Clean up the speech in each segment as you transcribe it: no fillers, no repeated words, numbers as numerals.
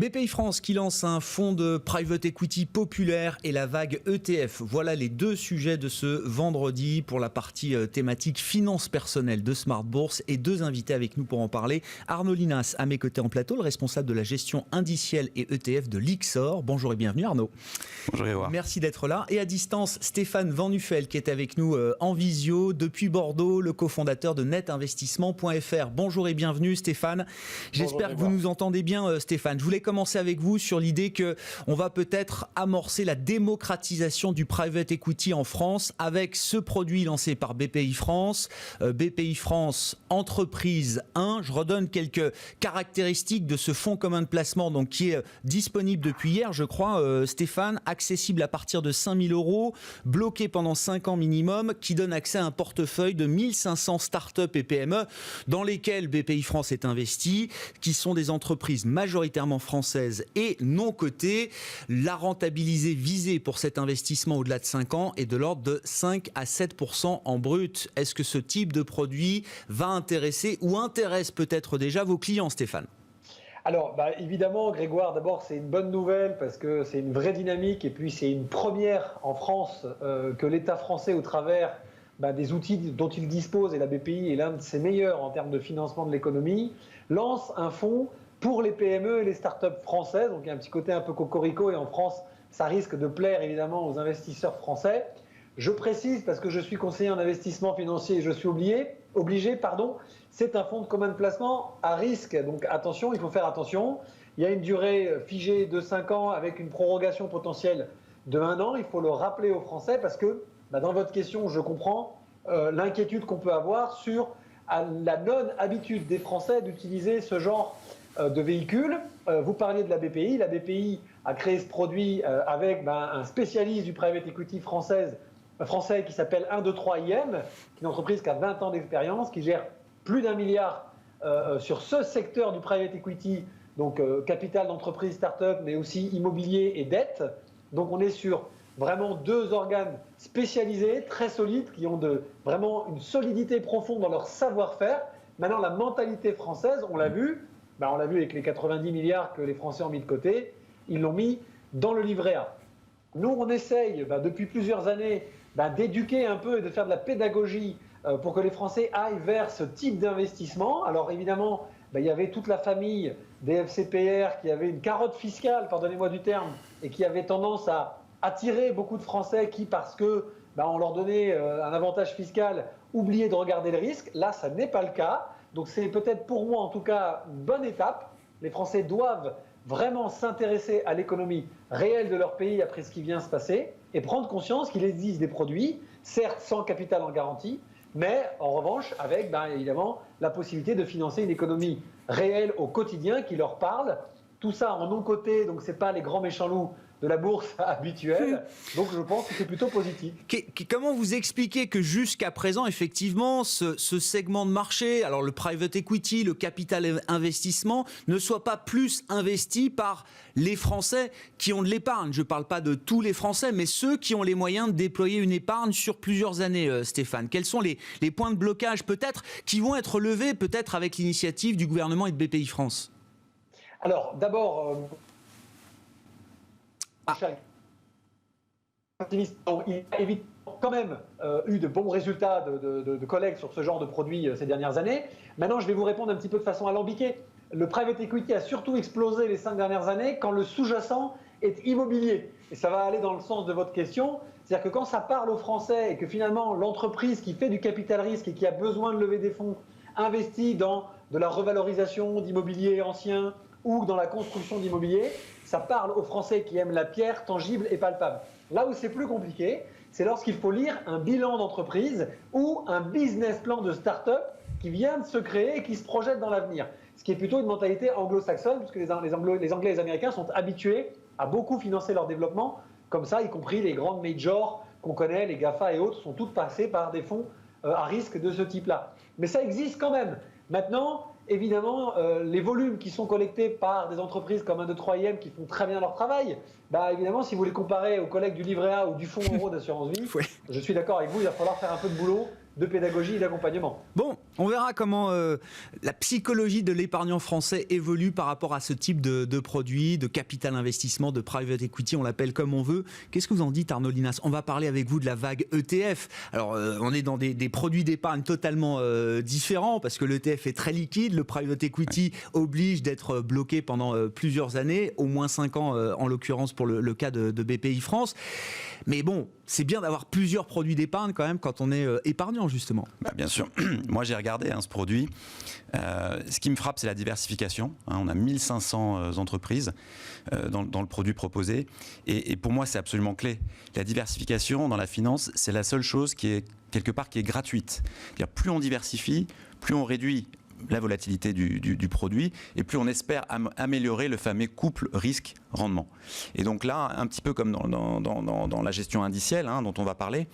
BPIFrance qui lance un fonds de private equity populaire et la vague ETF. Voilà les deux sujets de ce vendredi pour la partie thématique finance personnelle de Smart Bourse et deux invités avec nous pour en parler. Arnaud Linas à mes côtés en plateau, le responsable de la gestion indicielle et ETF de Lyxor. Bonjour et bienvenue Arnaud. Bonjour Grégoire. Merci d'être là. Et à distance, Stéphane Van Nuffel qui est avec nous en visio depuis Bordeaux, le cofondateur de netinvestissement.fr. Bonjour et bienvenue Stéphane. J'espère que vous nous entendez bien Stéphane. Je voulais commencer avec vous sur l'idée qu'on va peut-être amorcer la démocratisation du private equity en France avec ce produit lancé par BPIFrance. BPIFrance Entreprise 1. Je redonne quelques caractéristiques de ce fonds commun de placement donc, qui est disponible depuis hier, je crois, Stéphane, accessible à partir de 5 000 €, bloqué pendant 5 ans minimum, qui donne accès à un portefeuille de 1500 startups et PME dans lesquelles BPIFrance est investi, qui sont des entreprises majoritairement françaises et non cotées. La rentabilité visée pour cet investissement au-delà de 5 ans est de l'ordre de 5 à 7% en brut. Est-ce que ce type de produit va intéresser ou intéresse peut-être déjà vos clients, Stéphane ? Alors, évidemment, Grégoire, d'abord, c'est une bonne nouvelle parce que c'est une vraie dynamique et puis c'est une première en France que l'État français, au travers des outils dont il dispose, et la BPI est l'un de ses meilleurs en termes de financement de l'économie, lance un fonds pour les PME et les startups françaises. Donc, il y a un petit côté un peu cocorico et en France, ça risque de plaire évidemment aux investisseurs français. Je précise, parce que je suis conseiller en investissement financier et je suis obligé, c'est un fonds de commun de placement à risque. Donc attention, il faut faire attention. Il y a une durée figée de 5 ans avec une prorogation potentielle de 1 an. Il faut le rappeler aux Français parce que dans votre question, je comprends l'inquiétude qu'on peut avoir sur la non-habitude des Français d'utiliser ce genre de véhicule. Vous parliez de la BPI. La BPI a créé ce produit avec un spécialiste du private equity français qui s'appelle 123 IM, qui est une entreprise qui a 20 ans d'expérience, qui gère plus d'1 milliard sur ce secteur du private equity, donc capital d'entreprise, start-up, mais aussi immobilier et dette. Donc on est sur vraiment deux organes spécialisés, très solides, qui ont vraiment une solidité profonde dans leur savoir-faire. Maintenant, la mentalité française, on l'a vu avec les 90 milliards que les Français ont mis de côté, ils l'ont mis dans le livret A. Nous, on essaye depuis plusieurs années d'éduquer un peu et de faire de la pédagogie pour que les Français aillent vers ce type d'investissement. Alors évidemment, il y avait toute la famille des FCPR qui avait une carotte fiscale, pardonnez-moi du terme, et qui avait tendance à attirer beaucoup de Français qui, parce que on leur donnait un avantage fiscal, oubliaient de regarder le risque. Là, ça n'est pas le cas. Donc c'est peut-être pour moi en tout cas une bonne étape. Les Français doivent vraiment s'intéresser à l'économie réelle de leur pays après ce qui vient se passer et prendre conscience qu'il existe des produits, certes sans capital en garantie, mais en revanche avec évidemment la possibilité de financer une économie réelle au quotidien qui leur parle. Tout ça en non-coté, donc ce n'est pas les grands méchants loups de la bourse habituelle. Donc je pense que c'est plutôt positif. Comment vous expliquez que jusqu'à présent, effectivement, ce segment de marché, alors le private equity, le capital investissement, ne soit pas plus investi par les Français qui ont de l'épargne? Je ne parle pas de tous les Français, mais ceux qui ont les moyens de déployer une épargne sur plusieurs années, Stéphane. Quels sont les points de blocage peut-être qui vont être levés peut-être avec l'initiative du gouvernement et de BPIFrance? Alors d'abord... Il a évidemment quand même eu de bons résultats de collecte sur ce genre de produits ces dernières années. Maintenant, je vais vous répondre un petit peu de façon alambiquée. Le private equity a surtout explosé les 5 dernières années quand le sous-jacent est immobilier. Et ça va aller dans le sens de votre question. C'est-à-dire que quand ça parle aux Français et que finalement l'entreprise qui fait du capital risque et qui a besoin de lever des fonds investit dans de la revalorisation d'immobilier ancien ou dans la construction d'immobilier, ça parle aux Français qui aiment la pierre tangible et palpable. Là où c'est plus compliqué, c'est lorsqu'il faut lire un bilan d'entreprise ou un business plan de start-up qui vient de se créer et qui se projette dans l'avenir. Ce qui est plutôt une mentalité anglo-saxonne, puisque les Anglais et les Américains sont habitués à beaucoup financer leur développement, comme ça, y compris les grandes majors qu'on connaît, les GAFA et autres, sont toutes passées par des fonds à risque de ce type-là. Mais ça existe quand même. Maintenant, évidemment, les volumes qui sont collectés par des entreprises comme 123 IM qui font très bien leur travail, Bah évidemment, si vous les comparez aux collègues du livret A ou du fonds euro d'assurance vie, Ouais. je suis d'accord avec vous, il va falloir faire un peu de boulot, de pédagogie et d'accompagnement. Bon, on verra comment la psychologie de l'épargnant français évolue par rapport à ce type de produit, de capital investissement, de private equity, on l'appelle comme on veut. Qu'est-ce que vous en dites, Arnaud Linas? On va parler avec vous de la vague ETF. Alors, on est dans des produits d'épargne totalement différents parce que l'ETF est très liquide. Le private equity oblige d'être bloqué pendant plusieurs années, au moins 5 ans en l'occurrence pour le cas de BPI France. Mais bon, c'est bien d'avoir plusieurs produits d'épargne quand même quand on est épargnant, justement. Bah, bien sûr. Moi, j'ai regardé ce produit. Ce qui me frappe, c'est la diversification. On a 1500 entreprises dans le produit proposé. Et pour moi, c'est absolument clé. La diversification dans la finance, c'est la seule chose qui est quelque part qui est gratuite. C'est-à-dire, plus on diversifie, plus on réduit la volatilité du produit et plus on espère améliorer le fameux couple risque-rendement. Et donc là, un petit peu comme dans la gestion indicielle dont on va parler,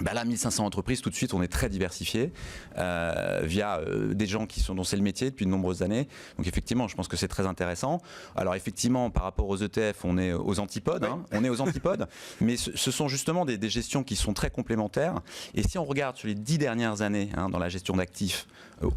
bah là, 1500 entreprises, tout de suite, on est très diversifié via des gens dont c'est le métier depuis de nombreuses années. Donc effectivement, je pense que c'est très intéressant. Alors effectivement, par rapport aux ETF, on est aux antipodes. On est aux antipodes, mais ce sont justement des gestions qui sont très complémentaires. Et si on regarde sur les 10 dernières années dans la gestion d'actifs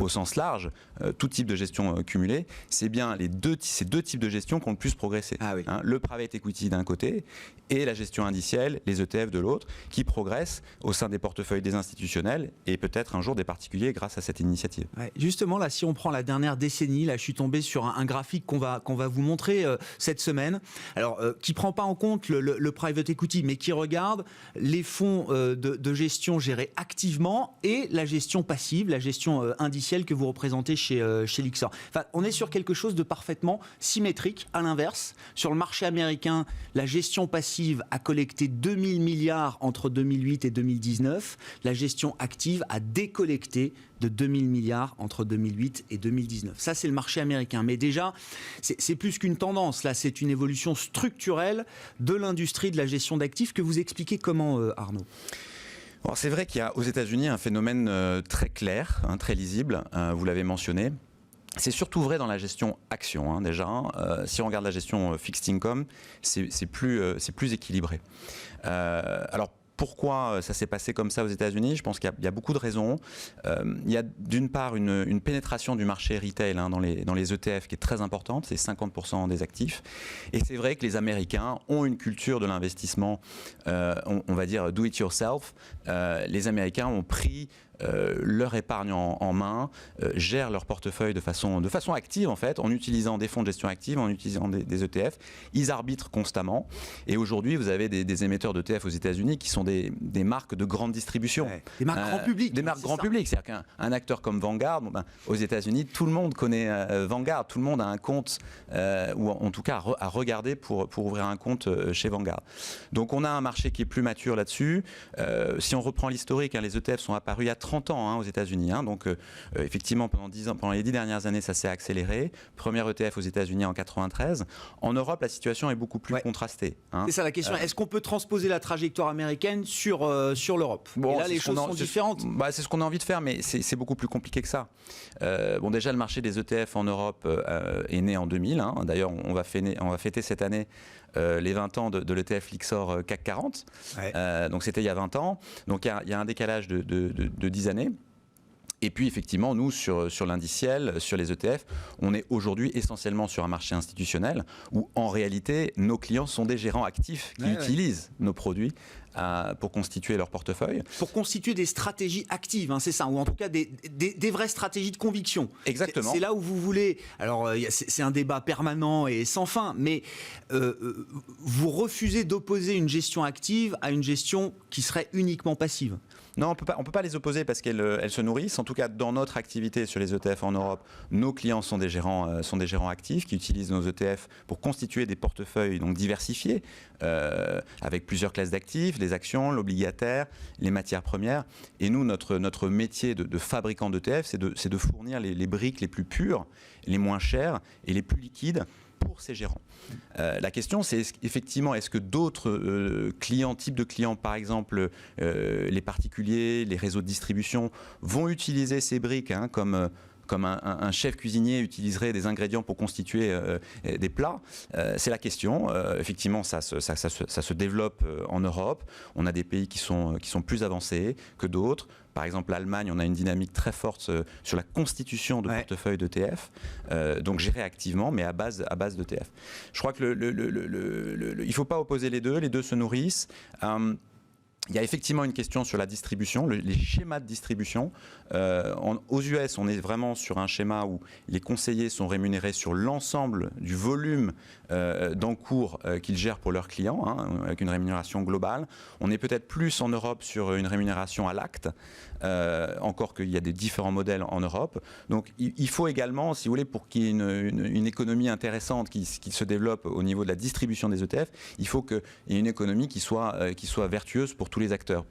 au sens large, tout type de gestion cumulée, c'est bien ces deux types de gestion qui ont le plus progressé. Ah oui. Le private equity d'un côté et la gestion indicielle, les ETF de l'autre, qui progressent au sein des portefeuilles des institutionnels et peut-être un jour des particuliers grâce à cette initiative. Ouais, justement, là, si on prend la dernière décennie, là, je suis tombé sur un graphique qu'on va vous montrer cette semaine, alors qui prend pas en compte le private equity, mais qui regarde les fonds de gestion gérés activement et la gestion passive, la gestion indicielle que vous représentez chez Lyxor. Enfin, on est sur quelque chose de parfaitement symétrique. À l'inverse, sur le marché américain, la gestion passive a collecté 2000 milliards entre 2008 et 2019. La gestion active a décollecté de 2000 milliards entre 2008 et 2019. Ça, c'est le marché américain. Mais déjà, c'est plus qu'une tendance. Là, c'est une évolution structurelle de l'industrie de la gestion d'actifs que vous expliquez comment, Arnaud ? Alors, c'est vrai qu'il y a aux États-Unis un phénomène très clair, très lisible, vous l'avez mentionné. C'est surtout vrai dans la gestion action, déjà. Si on regarde la gestion fixed income, c'est plus équilibré. Alors, pourquoi ça s'est passé comme ça aux États-Unis? Je pense qu'il y a beaucoup de raisons. Il y a d'une part une pénétration du marché retail dans les ETF qui est très importante, c'est 50% des actifs. Et c'est vrai que les Américains ont une culture de l'investissement, on va dire do it yourself. Les Américains ont pris leur épargne en main, gèrent leur portefeuille de façon active en fait, en utilisant des fonds de gestion active, en utilisant des ETF. Ils arbitrent constamment. Et aujourd'hui, vous avez des émetteurs d'ETF aux États-Unis qui sont des marques de grande distribution. Ouais, des marques grand public. Des marques grand public. C'est-à-dire qu'un acteur comme Vanguard, aux États-Unis, tout le monde connaît Vanguard. Tout le monde a un compte, ou en tout cas à regarder pour ouvrir un compte chez Vanguard. Donc on a un marché qui est plus mature là-dessus. Si on reprend l'historique, les ETF sont apparus il y a 30 ans aux États-Unis. Donc effectivement, pendant les 10 dernières années, ça s'est accéléré. Premier ETF aux États-Unis en 93. En Europe, la situation est beaucoup plus contrastée. C'est ça la question. Est-ce qu'on peut transposer la trajectoire américaine sur l'Europe? Bon, et là, les choses sont différentes. C'est ce qu'on a envie de faire, mais c'est beaucoup plus compliqué que ça. Déjà, le marché des ETF en Europe est né en 2000. D'ailleurs, on va fêter cette année les 20 ans de l'ETF Lyxor CAC 40. Ouais. Donc, c'était il y a 20 ans. Donc, il y a un décalage de 10 années. Et puis effectivement, nous, sur l'indiciel, sur les ETF, on est aujourd'hui essentiellement sur un marché institutionnel où en réalité, nos clients sont des gérants actifs qui utilisent nos produits pour constituer leur portefeuille. Pour constituer des stratégies actives, c'est ça, ou en tout cas des vraies stratégies de conviction. Exactement. C'est là où vous voulez. Alors, c'est un débat permanent et sans fin, mais vous refusez d'opposer une gestion active à une gestion qui serait uniquement passive. Non, on peut pas les opposer parce qu'elles se nourrissent. En tout cas, dans notre activité sur les ETF en Europe, nos clients sont des gérants actifs qui utilisent nos ETF pour constituer des portefeuilles donc diversifiés avec plusieurs classes d'actifs, les actions, l'obligataire, les matières premières. Et nous, notre métier de fabricant d'ETF, c'est de fournir les briques les plus pures, les moins chères et les plus liquides pour ces gérants. La question, c'est effectivement, est-ce que d'autres types de clients, par exemple les particuliers, les réseaux de distribution, vont utiliser ces briques comme comme un chef cuisinier utiliserait des ingrédients pour constituer des plats. C'est la question. Effectivement, ça se développe en Europe. On a des pays qui sont plus avancés que d'autres. Par exemple, l'Allemagne, on a une dynamique très forte sur la constitution de portefeuilles d'ETF, donc gérés activement, mais à base d'ETF. Je crois que il ne faut pas opposer les deux se nourrissent. Il y a effectivement une question sur la distribution, les schémas de distribution. Aux US, on est vraiment sur un schéma où les conseillers sont rémunérés sur l'ensemble du volume d'encours qu'ils gèrent pour leurs clients, avec une rémunération globale. On est peut-être plus en Europe sur une rémunération à l'acte, encore qu'il y a des différents modèles en Europe. Donc il faut également, si vous voulez, pour qu'il y ait une économie intéressante qui se développe au niveau de la distribution des ETF, il faut qu'il y ait une économie qui soit vertueuse pour tous les acteurs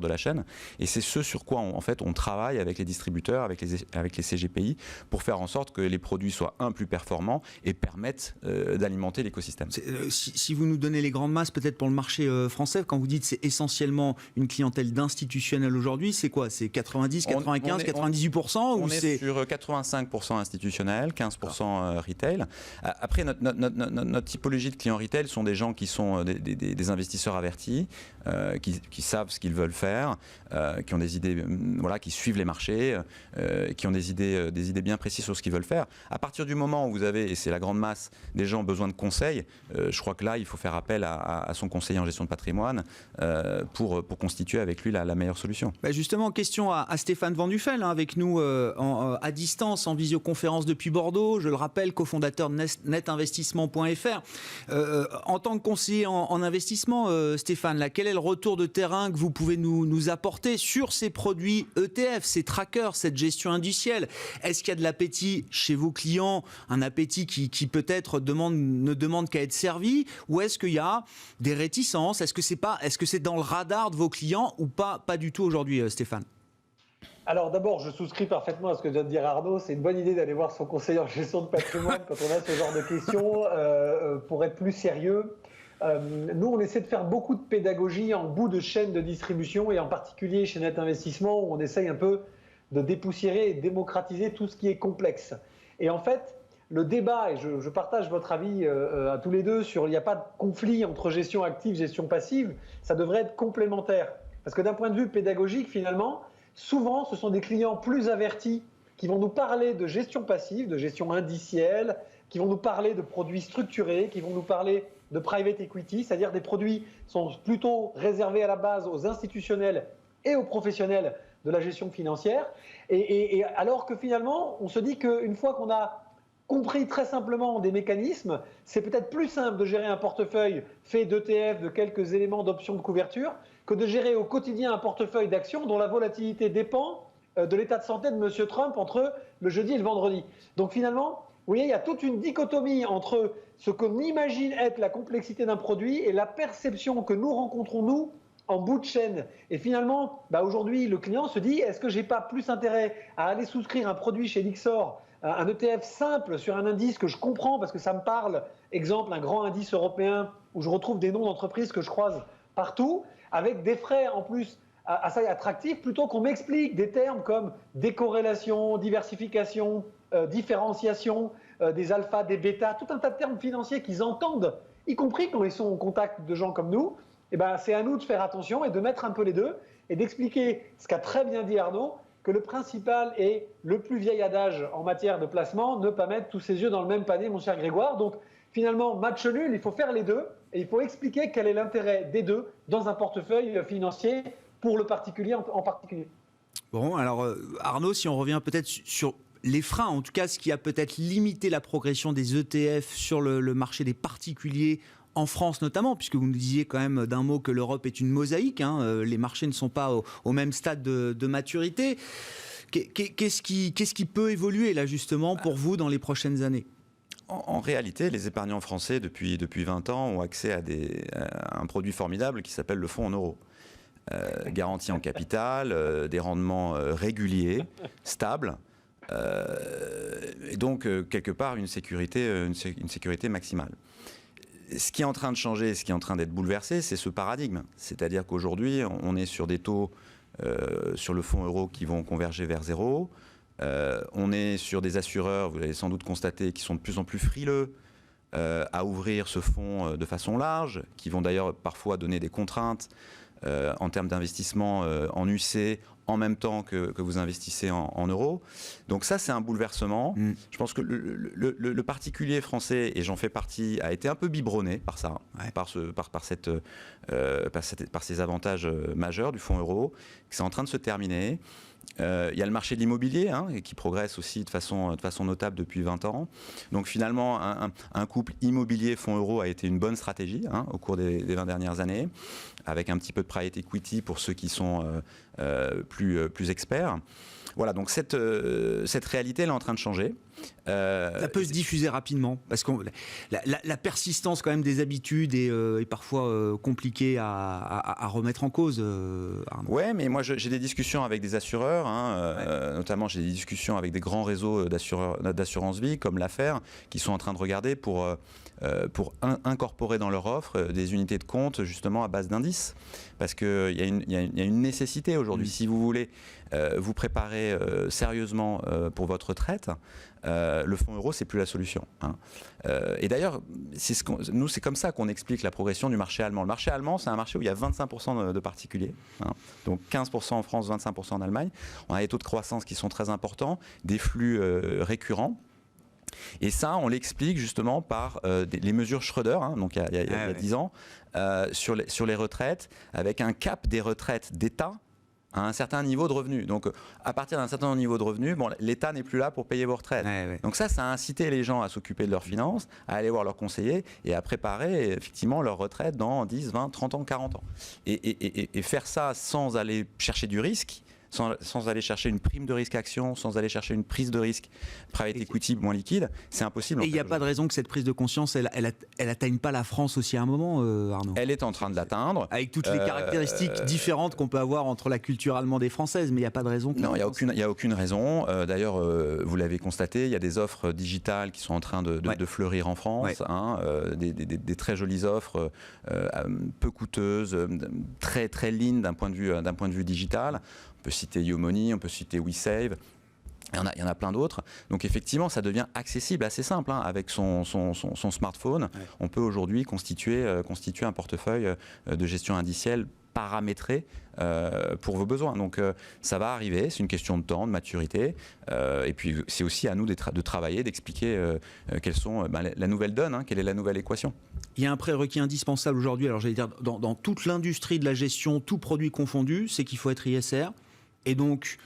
de la chaîne. Et c'est ce sur quoi on travaille avec les distributeurs, avec les CGPI, pour faire en sorte que les produits soient plus performants et permettent d'alimenter l'écosystème. Si vous nous donnez les grandes masses, peut-être pour le marché français, quand vous dites c'est essentiellement une clientèle d'institutionnels aujourd'hui, c'est quoi? C'est 90, 95, 98% on est sur 85% institutionnel, 15% retail. Après, notre typologie de clients retail sont des gens qui sont des investisseurs avertis, qui savent ce qu'ils veulent faire, qui ont des idées, qui suivent les marchés, qui ont des idées bien précises sur ce qu'ils veulent faire. À partir du moment où vous avez, et c'est la grande masse, des gens besoin de conseils, je crois que là, il faut faire appel à son conseiller en gestion de patrimoine pour constituer avec lui la meilleure solution. Justement, question à Stéphane Van Nuffel, avec nous à distance, en visioconférence depuis Bordeaux. Je le rappelle, cofondateur de netinvestissement.fr. En tant que conseiller en investissement, Stéphane, quel est le retour de terrain que vous pouvez nous apporter sur ces produits ETF, ces trackers, cette gestion indicielle? Est-ce qu'il y a de l'appétit chez vos clients, un appétit qui peut-être ne demande qu'à être servi, ou est-ce qu'il y a des réticences? Est-ce que c'est dans le radar de vos clients ou pas du tout aujourd'hui, Stéphane? Alors d'abord, je souscris parfaitement à ce que vient de dire Arnaud. C'est une bonne idée d'aller voir son conseiller en gestion de patrimoine quand on a ce genre de questions pour être plus sérieux. Nous, on essaie de faire beaucoup de pédagogie en bout de chaîne de distribution et en particulier chez Net Investissement où on essaye un peu de dépoussiérer et démocratiser tout ce qui est complexe. Et en fait, le débat, et je partage votre avis à tous les deux sur il n'y a pas de conflit entre gestion active et gestion passive, ça devrait être complémentaire. Parce que d'un point de vue pédagogique, finalement, souvent, ce sont des clients plus avertis qui vont nous parler de gestion passive, de gestion indicielle, qui vont nous parler de produits structurés, qui vont nous parler de private equity, c'est-à-dire des produits qui sont plutôt réservés à la base aux institutionnels et aux professionnels de la gestion financière. Et alors que finalement, on se dit qu'une fois qu'on a compris très simplement des mécanismes, c'est peut-être plus simple de gérer un portefeuille fait d'ETF, de quelques éléments d'options de couverture, que de gérer au quotidien un portefeuille d'actions dont la volatilité dépend de l'état de santé de M. Trump entre le jeudi et le vendredi. Donc finalement, vous voyez, il y a toute une dichotomie entre ce qu'on imagine être la complexité d'un produit et la perception que nous rencontrons, nous, en bout de chaîne. Et finalement, aujourd'hui, le client se dit, est-ce que je n'ai pas plus intérêt à aller souscrire un produit chez Lyxor, un ETF simple sur un indice que je comprends parce que ça me parle, exemple, un grand indice européen où je retrouve des noms d'entreprises que je croise partout, avec des frais en plus assez attractifs, plutôt qu'on m'explique des termes comme décorrélation, diversification, différenciation, des alphas, des bêtas, tout un tas de termes financiers qu'ils entendent, y compris quand ils sont en contact de gens comme nous. C'est à nous de faire attention et de mettre un peu les deux et d'expliquer ce qu'a très bien dit Arnaud, que le principal est le plus vieil adage en matière de placement, ne pas mettre tous ses œufs dans le même panier, mon cher Grégoire. Donc finalement, match nul, il faut faire les deux et il faut expliquer quel est l'intérêt des deux dans un portefeuille financier pour le particulier en particulier. Bon, alors Arnaud, si on revient peut-être sur les freins, en tout cas ce qui a peut-être limité la progression des ETF sur le marché des particuliers en France notamment, puisque vous nous disiez quand même d'un mot que l'Europe est une mosaïque, les marchés ne sont pas au même stade de maturité. Qu'est-ce qui peut évoluer là justement pour vous dans les prochaines années ? En réalité, les épargnants français depuis 20 ans ont accès à un produit formidable qui s'appelle le fonds en euros. Garantie en capital, des rendements réguliers, stables, et donc quelque part une sécurité maximale. Ce qui est en train de changer, ce qui est en train d'être bouleversé, c'est ce paradigme. C'est-à-dire qu'aujourd'hui, on est sur des taux sur le fonds euro qui vont converger vers zéro. On est sur des assureurs, vous l'avez sans doute constaté, qui sont de plus en plus frileux à ouvrir ce fonds de façon large, qui vont d'ailleurs parfois donner des contraintes en termes d'investissement en UC, en même temps que vous investissez en euros. Donc ça, c'est un bouleversement. Je pense que le particulier français, et j'en fais partie, a été un peu biberonné par ça, par ces avantages majeurs du fonds euro, qui sont en train de se terminer. Il y a le marché de l'immobilier qui progresse aussi de façon notable depuis 20 ans. Donc finalement, un couple immobilier-fonds euro a été une bonne stratégie au cours des 20 dernières années, avec un petit peu de private equity pour ceux qui sont plus experts. Voilà, donc cette réalité, elle est en train de changer. Ça peut se diffuser rapidement, parce que la persistance quand même des habitudes est parfois compliquée à remettre en cause. Oui, mais moi j'ai des discussions avec des assureurs, notamment j'ai des discussions avec des grands réseaux d'assurance vie, comme l'affaire, qui sont en train de regarder pour incorporer dans leur offre des unités de compte justement à base d'indices. Parce qu'il y a une nécessité aujourd'hui. Si vous voulez vous préparer sérieusement pour votre retraite, le fonds euro, c'est plus la solution. Et d'ailleurs, nous, c'est comme ça qu'on explique la progression du marché allemand. Le marché allemand, c'est un marché où il y a 25% de particuliers. Donc 15% en France, 25% en Allemagne. On a des taux de croissance qui sont très importants, des flux récurrents. Et ça, on l'explique justement par les mesures Schröder, donc il y a 10 ans, sur les retraites, avec un cap des retraites d'État à un certain niveau de revenu. Donc, à partir d'un certain niveau de revenu, l'État n'est plus là pour payer vos retraites. Donc ça a incité les gens à s'occuper de leurs finances, à aller voir leurs conseillers et à préparer effectivement leur retraite dans 10, 20, 30 ans, 40 ans. Et faire ça sans aller chercher du risque, sans aller chercher une prime de risque action, sans aller chercher une prise de risque private equity moins liquide, c'est impossible. Et il n'y a pas de raison que cette prise de conscience, elle atteigne pas la France aussi à un moment, Arnaud. Elle est en train de l'atteindre. Avec toutes les caractéristiques différentes qu'on peut avoir entre la culture allemande et française, mais il n'y a pas de raison. Non, il n'y a aucune raison. D'ailleurs, vous l'avez constaté, il y a des offres digitales qui sont en train de fleurir en France, des très jolies offres, peu coûteuses, très, très lean d'un point de vue digital. On peut citer YoMoney, on peut citer WeSave. Il y en a plein d'autres. Donc effectivement, ça devient accessible, assez simple. Avec son smartphone, on peut aujourd'hui constituer un portefeuille de gestion indicielle paramétré pour vos besoins. Donc ça va arriver, c'est une question de temps, de maturité. Et puis c'est aussi à nous de travailler, d'expliquer quelles sont la nouvelle donne, quelle est la nouvelle équation. Il y a un prérequis indispensable aujourd'hui, alors j'allais dire dans toute l'industrie de la gestion, tout produit confondu, c'est qu'il faut être ISR. Et donc,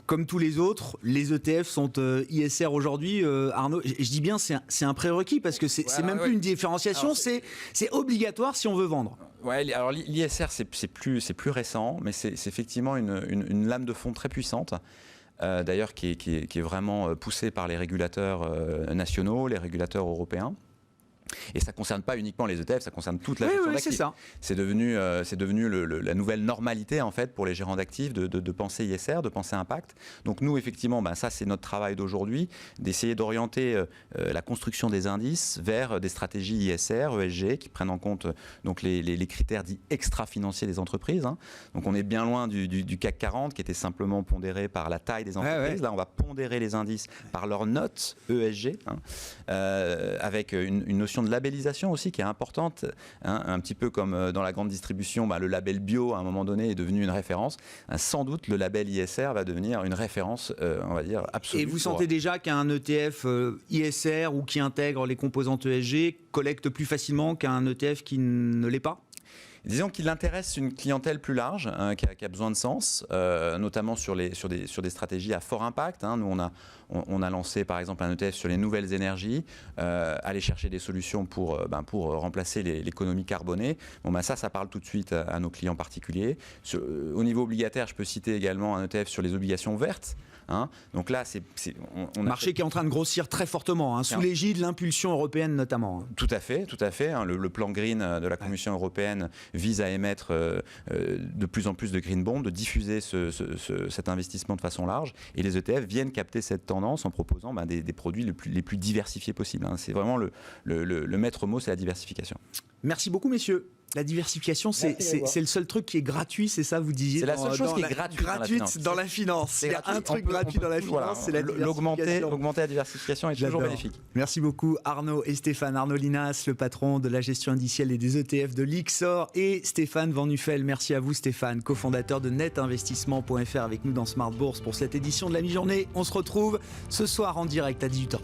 comme tous les autres, les ETF sont ISR aujourd'hui. Arnaud, je dis bien c'est un prérequis parce que c'est même plus une différenciation, c'est obligatoire si on veut vendre. Ouais, alors l'ISR c'est plus récent, mais c'est effectivement une lame de fond très puissante. D'ailleurs qui est vraiment poussée par les régulateurs nationaux, les régulateurs européens. Et ça ne concerne pas uniquement les ETF, ça concerne toute la gestion d'actifs. C'est devenu la nouvelle normalité en fait pour les gérants d'actifs de penser ISR, de penser impact. Donc nous effectivement, ça c'est notre travail d'aujourd'hui, d'essayer d'orienter la construction des indices vers des stratégies ISR, ESG qui prennent en compte donc les critères dits extra-financiers des entreprises. Donc on est bien loin du CAC 40 qui était simplement pondéré par la taille des entreprises. Là on va pondérer les indices par leur note ESG, avec une notion de labellisation aussi qui est importante, un petit peu comme dans la grande distribution, le label bio à un moment donné est devenu une référence. Sans doute le label ISR va devenir une référence, on va dire, absolue. Et vous sentez déjà qu'un ETF ISR ou qui intègre les composantes ESG collecte plus facilement qu'un ETF qui ne l'est pas ? Disons qu'il intéresse une clientèle plus large qui a besoin de sens, notamment sur des stratégies à fort impact. Nous, on a lancé par exemple un ETF sur les nouvelles énergies, aller chercher des solutions pour remplacer l'économie carbonée. Ça parle tout de suite à nos clients particuliers. Au niveau obligataire, je peux citer également un ETF sur les obligations vertes. Donc là, marché qui est en train de grossir très fortement, sous l'égide de l'impulsion européenne notamment. Tout à fait. Le plan green de la Commission européenne vise à émettre de plus en plus de green bonds, de diffuser cet investissement de façon large. Et les ETF viennent capter cette tendance en proposant des produits les plus diversifiés possibles. C'est vraiment le maître mot, c'est la diversification. Merci beaucoup, messieurs. La diversification, c'est le seul truc qui est gratuit, c'est ça, vous disiez? C'est la seule chose qui est gratuite dans la finance. Il y a un truc gratuit dans la finance, c'est la diversification. L'augmenter la diversification est toujours bénéfique. Merci beaucoup Arnaud et Stéphane. Arnaud Linas, le patron de la gestion indicielle et des ETF de l'IXOR, et Stéphane Van Nuffel. Merci à vous Stéphane, cofondateur de netinvestissement.fr, avec nous dans Smart Bourse pour cette édition de la mi-journée. On se retrouve ce soir en direct à 18h30.